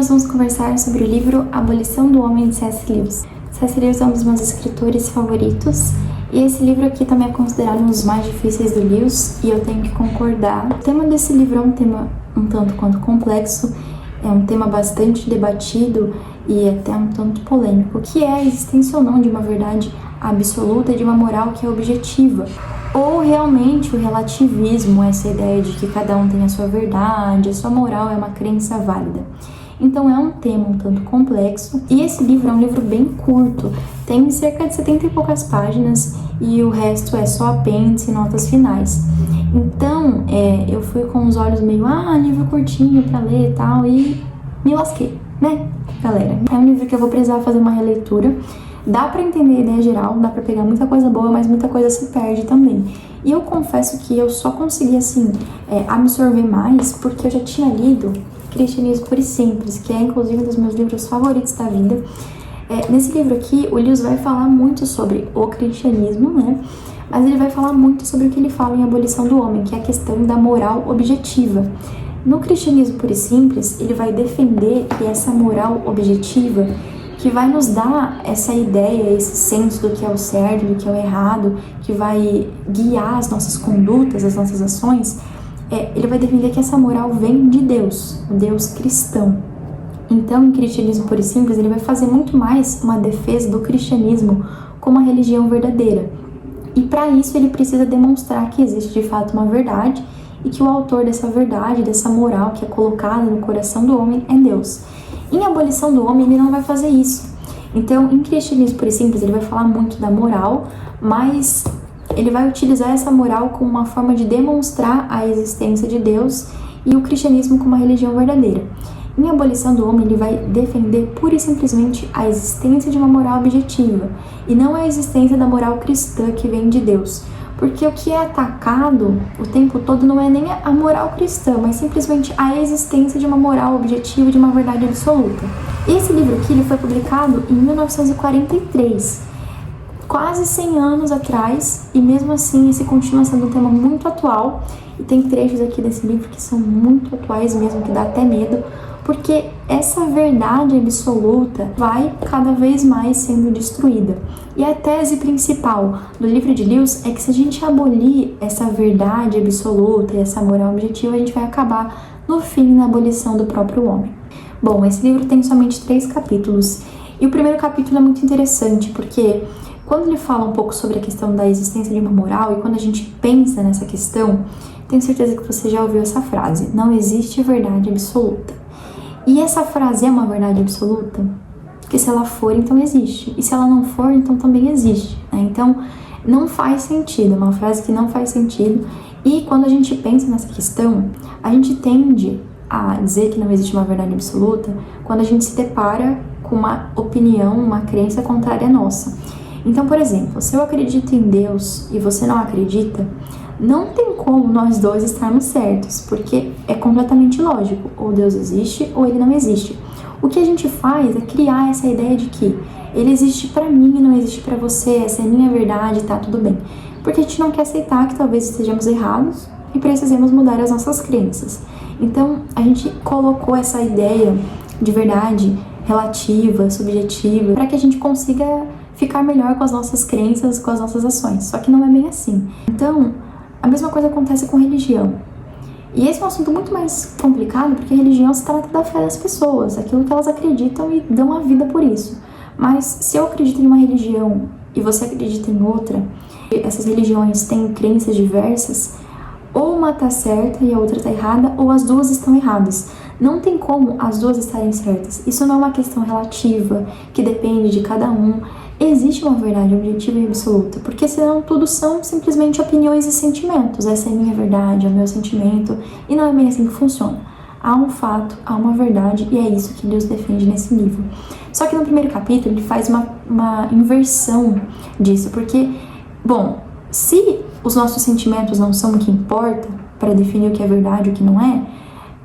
nós vamos conversar sobre o livro Abolição do Homem, de C.S. Lewis. C.S. Lewis é um dos meus escritores favoritos e esse livro aqui também é considerado um dos mais difíceis do Lewis e eu tenho que concordar. O tema desse livro é um tema um tanto quanto complexo, é um tema bastante debatido e até um tanto polêmico, que é a existência ou não de uma verdade absoluta e de uma moral que é objetiva. Ou realmente o relativismo, essa ideia de que cada um tem a sua verdade, a sua moral é uma crença válida. Então é um tema um tanto complexo e esse livro é um livro bem curto, tem cerca de 70 e poucas páginas e o resto é só apêndice e notas finais. Então eu fui com os olhos meio, livro curtinho pra ler e tal, e me lasquei, né, galera? É um livro que eu vou precisar fazer uma releitura. Dá pra entender a ideia geral, dá pra pegar muita coisa boa, mas muita coisa se perde também. E eu confesso que eu só consegui, absorver mais porque eu já tinha lido Cristianismo Puro e Simples, que é inclusive um dos meus livros favoritos da vida. Nesse livro aqui, o Lewis vai falar muito sobre o cristianismo, né? Mas ele vai falar muito sobre o que ele fala em Abolição do Homem, que é a questão da moral objetiva. No Cristianismo Puro e Simples, ele vai defender que essa moral objetiva, que vai nos dar essa ideia, esse senso do que é o certo, do que é o errado, que vai guiar as nossas condutas, as nossas ações, ele vai defender que essa moral vem de Deus, o Deus cristão. Então, em Cristianismo Puro e Simples, ele vai fazer muito mais uma defesa do cristianismo como uma religião verdadeira. E para isso ele precisa demonstrar que existe de fato uma verdade e que o autor dessa verdade, dessa moral que é colocada no coração do homem é Deus. Em Abolição do Homem, ele não vai fazer isso. Então, em Cristianismo Puro e Simples, ele vai falar muito da moral, mas ele vai utilizar essa moral como uma forma de demonstrar a existência de Deus e o cristianismo como uma religião verdadeira. Em Abolição do Homem, ele vai defender pura e simplesmente a existência de uma moral objetiva e não a existência da moral cristã que vem de Deus. Porque o que é atacado o tempo todo não é nem a moral cristã, mas simplesmente a existência de uma moral objetiva, de uma verdade absoluta. Esse livro aqui ele foi publicado em 1943, quase 100 anos atrás, e mesmo assim esse continua sendo um tema muito atual, e tem trechos aqui desse livro que são muito atuais mesmo, que dá até medo, porque essa verdade absoluta vai cada vez mais sendo destruída. E a tese principal do livro de Lewis é que se a gente abolir essa verdade absoluta e essa moral objetiva, a gente vai acabar no fim na abolição do próprio homem. Bom, esse livro tem somente 3 capítulos e o primeiro capítulo é muito interessante porque quando ele fala um pouco sobre a questão da existência de uma moral e quando a gente pensa nessa questão, tenho certeza que você já ouviu essa frase: não existe verdade absoluta. E essa frase é uma verdade absoluta? Porque se ela for, então existe. E se ela não for, então também existe, né? Então, não faz sentido, é uma frase que não faz sentido. E quando a gente pensa nessa questão, a gente tende a dizer que não existe uma verdade absoluta quando a gente se depara com uma opinião, uma crença contrária à nossa. Então, por exemplo, se eu acredito em Deus e você não acredita, não tem como nós dois estarmos certos, porque é completamente lógico, ou Deus existe ou ele não existe. O que a gente faz é criar essa ideia de que ele existe pra mim e não existe pra você, essa é minha verdade, tá tudo bem. Porque a gente não quer aceitar que talvez estejamos errados e precisemos mudar as nossas crenças. Então, a gente colocou essa ideia de verdade relativa, subjetiva, para que a gente consiga ficar melhor com as nossas crenças, com as nossas ações. Só que não é bem assim. Então, a mesma coisa acontece com religião. E esse é um assunto muito mais complicado, porque a religião se trata da fé das pessoas, aquilo que elas acreditam e dão a vida por isso. Mas se eu acredito em uma religião e você acredita em outra, essas religiões têm crenças diversas, ou uma tá certa e a outra tá errada, ou as duas estão erradas. Não tem como as duas estarem certas. Isso não é uma questão relativa, que depende de cada um. Existe uma verdade objetiva e absoluta, porque senão tudo são simplesmente opiniões e sentimentos. Essa é a minha verdade, é o meu sentimento, e não é bem assim que funciona. Há um fato, há uma verdade, e é isso que Deus defende nesse livro. Só que no primeiro capítulo ele faz uma inversão disso, porque, bom, se os nossos sentimentos não são o que importa para definir o que é verdade e o que não é,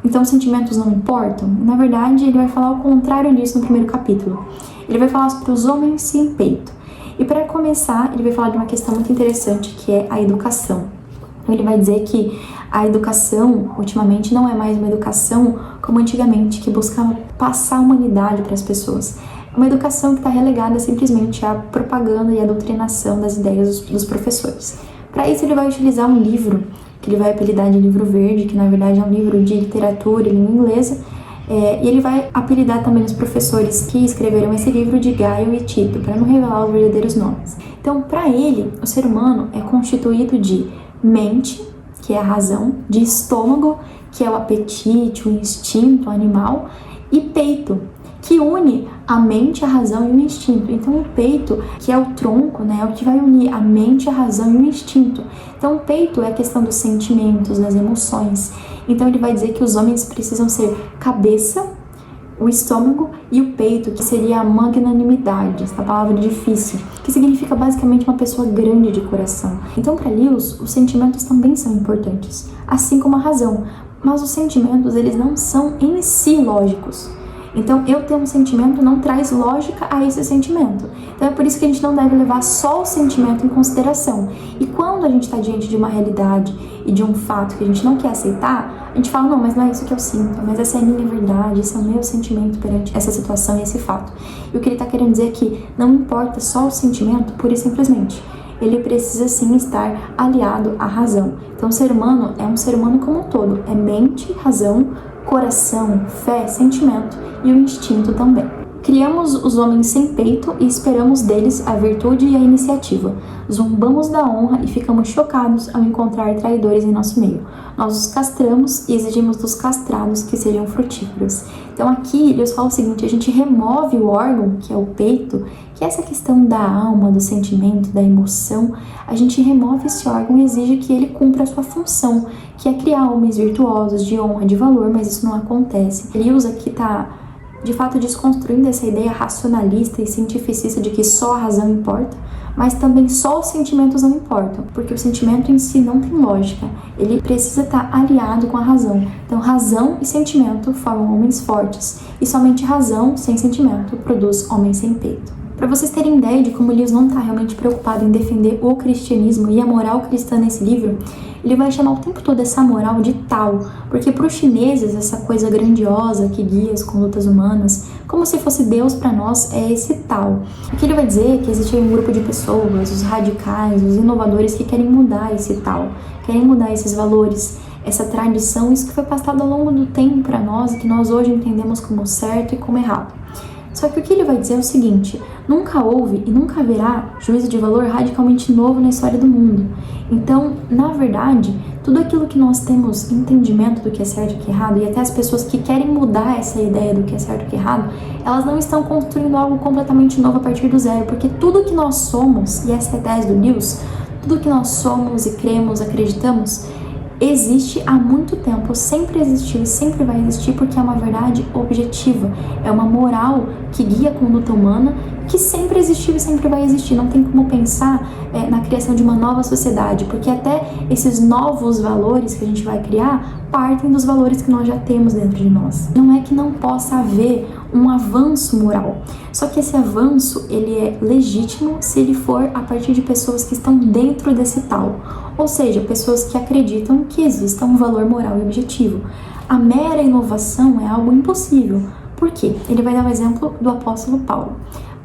então os sentimentos não importam. Na verdade, ele vai falar o contrário disso no primeiro capítulo. Ele vai falar sobre os homens sem peito. E para começar, ele vai falar de uma questão muito interessante, que é a educação. Ele vai dizer que a educação, ultimamente, não é mais uma educação como antigamente, que buscava passar a humanidade para as pessoas. Uma educação que está relegada simplesmente à propaganda e à doutrinação das ideias dos professores. Para isso, ele vai utilizar um livro, que ele vai apelidar de livro verde, que na verdade é um livro de literatura em língua inglesa, e ele vai apelidar também os professores que escreveram esse livro de Gaio e Tito, para não revelar os verdadeiros nomes. Então, para ele, o ser humano é constituído de mente, que é a razão, de estômago, que é o apetite, o instinto animal, e peito, que une a mente, a razão e o instinto. Então, o peito, que é o tronco, né, é o que vai unir a mente, a razão e o instinto. Então, o peito é a questão dos sentimentos, das emoções. Então, ele vai dizer que os homens precisam ser cabeça, o estômago e o peito, que seria a magnanimidade, essa palavra difícil, que significa basicamente uma pessoa grande de coração. Então, para Lewis, os sentimentos também são importantes, assim como a razão. Mas os sentimentos, eles não são em si lógicos. Então, eu ter um sentimento não traz lógica a esse sentimento. Então, é por isso que a gente não deve levar só o sentimento em consideração. E quando a gente está diante de uma realidade e de um fato que a gente não quer aceitar, a gente fala, não, mas não é isso que eu sinto, mas essa é a minha verdade, esse é o meu sentimento perante essa situação e esse fato. E o que ele está querendo dizer é que não importa só o sentimento, pura e simplesmente. Ele precisa sim estar aliado à razão. Então, o ser humano é um ser humano como um todo. É mente, razão, coração, fé, sentimento e o instinto também. Criamos os homens sem peito e esperamos deles a virtude e a iniciativa. Zombamos da honra e ficamos chocados ao encontrar traidores em nosso meio. Nós os castramos e exigimos dos castrados que sejam frutíferos. Então aqui Deus fala o seguinte, a gente remove o órgão, que é o peito, que é essa questão da alma, do sentimento, da emoção, a gente remove esse órgão e exige que ele cumpra a sua função, que é criar homens virtuosos, de honra, de valor, mas isso não acontece. Lewis aqui está, de fato, desconstruindo essa ideia racionalista e cientificista de que só a razão importa, mas também só os sentimentos não importam, porque o sentimento em si não tem lógica, ele precisa estar aliado com a razão. Então, razão e sentimento formam homens fortes, e somente razão sem sentimento produz homens sem peito. Para vocês terem ideia de como Lewis não está realmente preocupado em defender o cristianismo e a moral cristã nesse livro, ele vai chamar o tempo todo essa moral de Tao, porque para os chineses essa coisa grandiosa que guia as condutas humanas, como se fosse Deus para nós, é esse Tao. Aqui ele vai dizer que existe um grupo de pessoas, os radicais, os inovadores que querem mudar esse Tao, querem mudar esses valores, essa tradição, isso que foi passado ao longo do tempo para nós e que nós hoje entendemos como certo e como errado. Só que o que ele vai dizer é o seguinte, nunca houve e nunca haverá juízo de valor radicalmente novo na história do mundo. Então, na verdade, tudo aquilo que nós temos entendimento do que é certo e o que é errado, e até as pessoas que querem mudar essa ideia do que é certo e o que é errado, elas não estão construindo algo completamente novo a partir do zero, porque tudo que nós somos, e essa é a tese do Lewis, tudo que nós somos e cremos, acreditamos, existe há muito tempo, sempre existiu e sempre vai existir porque é uma verdade objetiva, é uma moral que guia a conduta humana que sempre existiu e sempre vai existir. Não tem como pensar na criação de uma nova sociedade, porque até esses novos valores que a gente vai criar partem dos valores que nós já temos dentro de nós. Não é que não possa haver um avanço moral, só que esse avanço ele é legítimo se ele for a partir de pessoas que estão dentro desse tal, ou seja, pessoas que acreditam que exista um valor moral e objetivo. A mera inovação é algo impossível. Por quê? Ele vai dar o exemplo do apóstolo Paulo.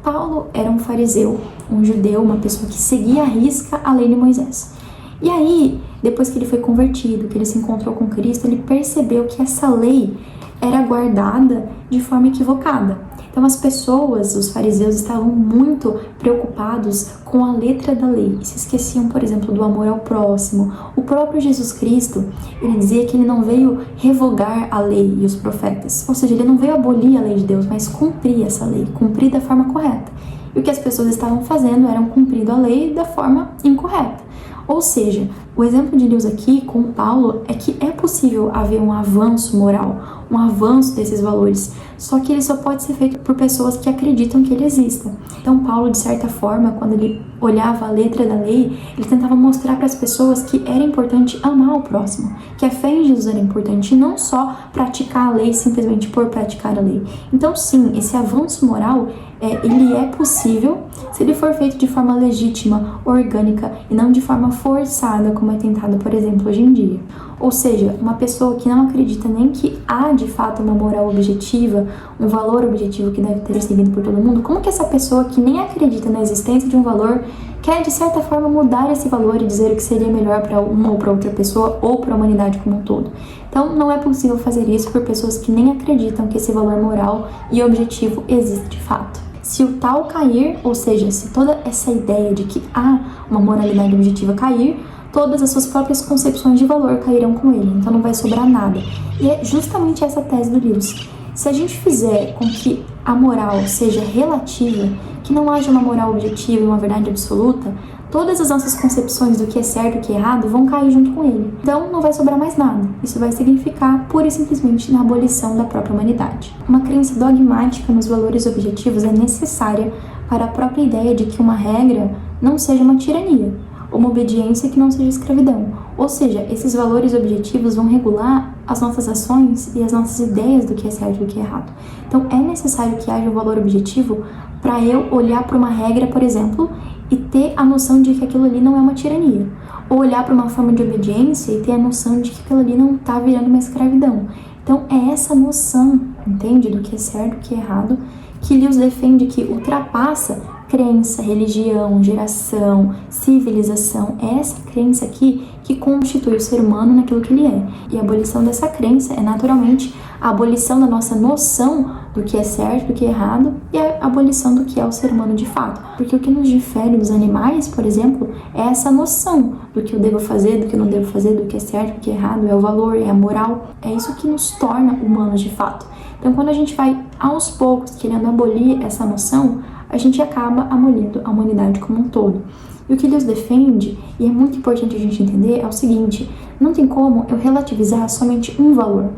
Paulo era um fariseu, um judeu, uma pessoa que seguia à risca a lei de Moisés. E aí, depois que ele foi convertido, que ele se encontrou com Cristo, ele percebeu que essa lei era guardada de forma equivocada. Então as pessoas, os fariseus, estavam muito preocupados com a letra da lei e se esqueciam, por exemplo, do amor ao próximo. O próprio Jesus Cristo, ele dizia que ele não veio revogar a lei e os profetas, ou seja, ele não veio abolir a lei de Deus, mas cumprir essa lei, cumprir da forma correta. E o que as pessoas estavam fazendo era cumprindo a lei da forma incorreta. Ou seja, o exemplo de Deus aqui com Paulo é que é possível haver um avanço moral, um avanço desses valores, só que ele só pode ser feito por pessoas que acreditam que ele exista. Então Paulo, de certa forma, quando ele olhava a letra da lei, ele tentava mostrar para as pessoas que era importante amar o próximo, que a fé em Jesus era importante e não só praticar a lei simplesmente por praticar a lei. Então sim, esse avanço moral ele é possível se ele for feito de forma legítima, orgânica e não de forma forçada, como é tentado, por exemplo, hoje em dia. Ou seja, uma pessoa que não acredita nem que há de fato uma moral objetiva, um valor objetivo que deve ter seguido por todo mundo, como que essa pessoa que nem acredita na existência de um valor quer de certa forma mudar esse valor e dizer o que seria melhor para uma ou para outra pessoa ou para a humanidade como um todo? Então não é possível fazer isso por pessoas que nem acreditam que esse valor moral e objetivo existe de fato. Se o tal cair, ou seja, se toda essa ideia de que há uma moralidade objetiva cair, todas as suas próprias concepções de valor cairão com ele, então não vai sobrar nada. E é justamente essa tese do Lewis. Se a gente fizer com que a moral seja relativa, que não haja uma moral objetiva e uma verdade absoluta, todas as nossas concepções do que é certo e o que é errado vão cair junto com ele. Então não vai sobrar mais nada. Isso vai significar pura e simplesmente na abolição da própria humanidade. Uma crença dogmática nos valores objetivos é necessária para a própria ideia de que uma regra não seja uma tirania, uma obediência que não seja escravidão. Ou seja, esses valores objetivos vão regular as nossas ações e as nossas ideias do que é certo e do que é errado. Então é necessário que haja um valor objetivo para eu olhar para uma regra, por exemplo, e ter a noção de que aquilo ali não é uma tirania. Ou olhar para uma forma de obediência e ter a noção de que aquilo ali não está virando uma escravidão. Então é essa noção, entende, do que é certo e do que é errado, que Lewis defende que ultrapassa crença, religião, geração, civilização. É essa crença aqui que constitui o ser humano naquilo que ele é. E a abolição dessa crença é naturalmente a abolição da nossa noção do que é certo, do que é errado, e a abolição do que é o ser humano de fato. Porque o que nos difere dos animais, por exemplo, é essa noção do que eu devo fazer, do que eu não devo fazer, do que é certo, do que é errado, é o valor, é a moral. É isso que nos torna humanos de fato. Então, quando a gente vai, aos poucos, querendo abolir essa noção, a gente acaba abolindo a humanidade como um todo. E o que Lewis defende, e é muito importante a gente entender, é o seguinte: não tem como eu relativizar somente um valor.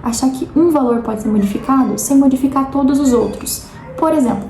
Achar que um valor pode ser modificado sem modificar todos os outros. Por exemplo,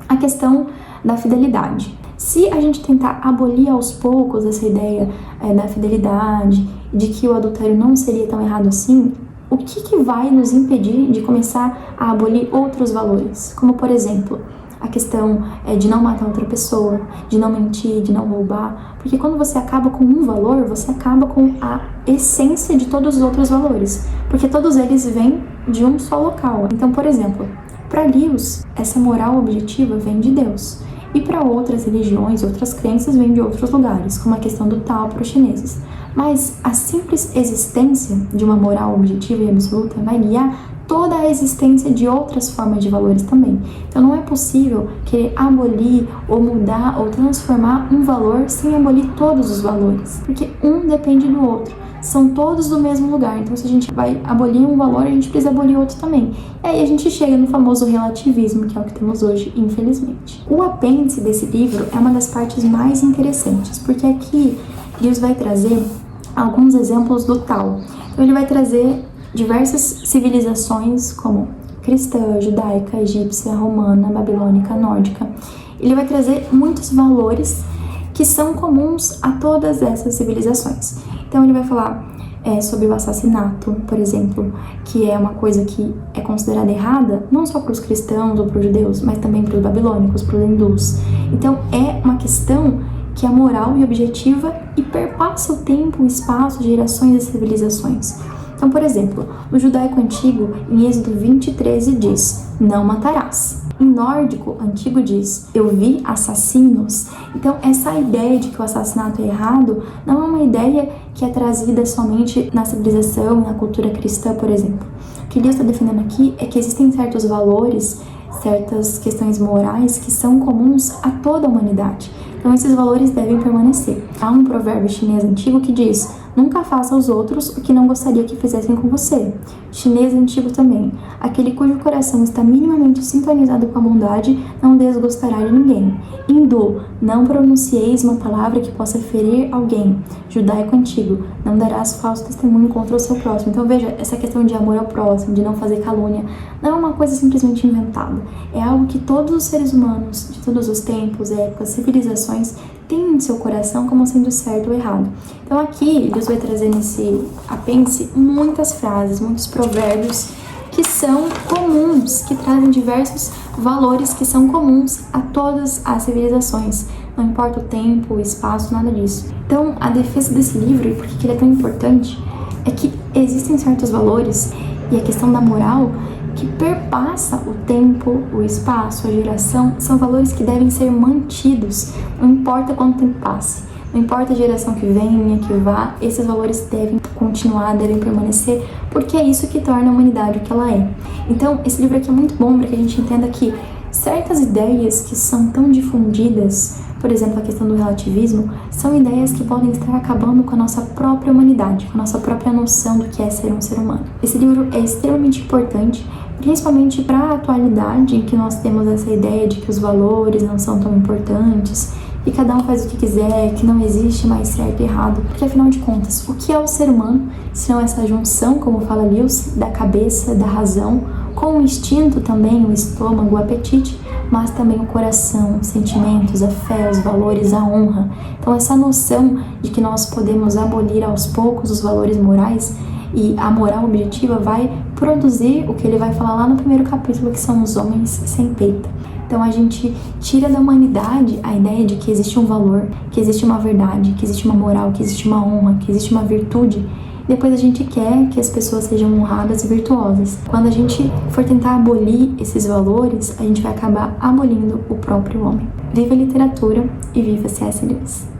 a questão da fidelidade. Se a gente tentar abolir aos poucos essa ideia da fidelidade, de que o adultério não seria tão errado assim, o que vai nos impedir de começar a abolir outros valores? Como, por exemplo, a questão de não matar outra pessoa, de não mentir, de não roubar. Porque quando você acaba com um valor, você acaba com a essência de todos os outros valores. Porque todos eles vêm de um só local. Então, por exemplo, para Lewis, essa moral objetiva vem de Deus. E para outras religiões, outras crenças, vem de outros lugares, como a questão do Tao para os chineses. Mas a simples existência de uma moral objetiva e absoluta vai guiar toda a existência de outras formas de valores também. Então não é possível querer abolir ou mudar ou transformar um valor sem abolir todos os valores, porque um depende do outro. São todos do mesmo lugar, então se a gente vai abolir um valor, a gente precisa abolir outro também. E aí a gente chega no famoso relativismo, que é o que temos hoje, infelizmente. O apêndice desse livro é uma das partes mais interessantes, porque aqui Lewis vai trazer alguns exemplos do Tao. Então ele vai trazer diversas civilizações como cristã, judaica, egípcia, romana, babilônica, nórdica. Ele vai trazer muitos valores que são comuns a todas essas civilizações. Então ele vai falar sobre o assassinato, por exemplo, que é uma coisa que é considerada errada, não só para os cristãos ou para os judeus, mas também para os babilônicos, para os hindus. Então é uma questão que é moral e objetiva e perpassa o tempo, o espaço, gerações e civilizações. Então, por exemplo, no judaico antigo, em Êxodo 20:13 diz: não matarás. Em nórdico antigo diz: eu vi assassinos. Então, essa ideia de que o assassinato é errado não é uma ideia que é trazida somente na civilização e na cultura cristã, por exemplo. O que Deus está defendendo aqui é que existem certos valores, certas questões morais que são comuns a toda a humanidade. Então, esses valores devem permanecer. Há um provérbio chinês antigo que diz: nunca faça aos outros o que não gostaria que fizessem com você. Chinês antigo também: aquele cujo coração está minimamente sintonizado com a bondade não desgostará de ninguém. Hindu: não pronuncieis uma palavra que possa ferir alguém. Judaico antigo: não darás falso testemunho contra o seu próximo. Então veja, essa questão de amor ao próximo, de não fazer calúnia, não é uma coisa simplesmente inventada. É algo que todos os seres humanos, de todos os tempos, épocas, civilizações, tem em seu coração como sendo certo ou errado. Então aqui Deus vai trazer nesse apêndice muitas frases, muitos provérbios que são comuns, que trazem diversos valores que são comuns a todas as civilizações. Não importa o tempo, o espaço, nada disso. Então a defesa desse livro, e por que ele é tão importante, é que existem certos valores e a questão da moral que perpassa o tempo, o espaço, a geração, são valores que devem ser mantidos, não importa quanto tempo passe, não importa a geração que venha, que vá, esses valores devem continuar, devem permanecer, porque é isso que torna a humanidade o que ela é. Então, esse livro aqui é muito bom para que a gente entenda que certas ideias que são tão difundidas, por exemplo, a questão do relativismo, são ideias que podem estar acabando com a nossa própria humanidade, com a nossa própria noção do que é ser um ser humano. Esse livro é extremamente importante, principalmente para a atualidade, em que nós temos essa ideia de que os valores não são tão importantes, e cada um faz o que quiser, que não existe mais certo e errado, porque afinal de contas, o que é o ser humano, se não essa junção, como fala Lewis, da cabeça, da razão, com o instinto também, o estômago, o apetite, mas também o coração, os sentimentos, a fé, os valores, a honra. Então essa noção de que nós podemos abolir aos poucos os valores morais e a moral objetiva vai produzir o que ele vai falar lá no primeiro capítulo, que são os homens sem peito. Então a gente tira da humanidade a ideia de que existe um valor, que existe uma verdade, que existe uma moral, que existe uma honra, que existe uma virtude. Depois a gente quer que as pessoas sejam honradas e virtuosas. Quando a gente for tentar abolir esses valores, a gente vai acabar abolindo o próprio homem. Viva a literatura e viva C.S. Lewis!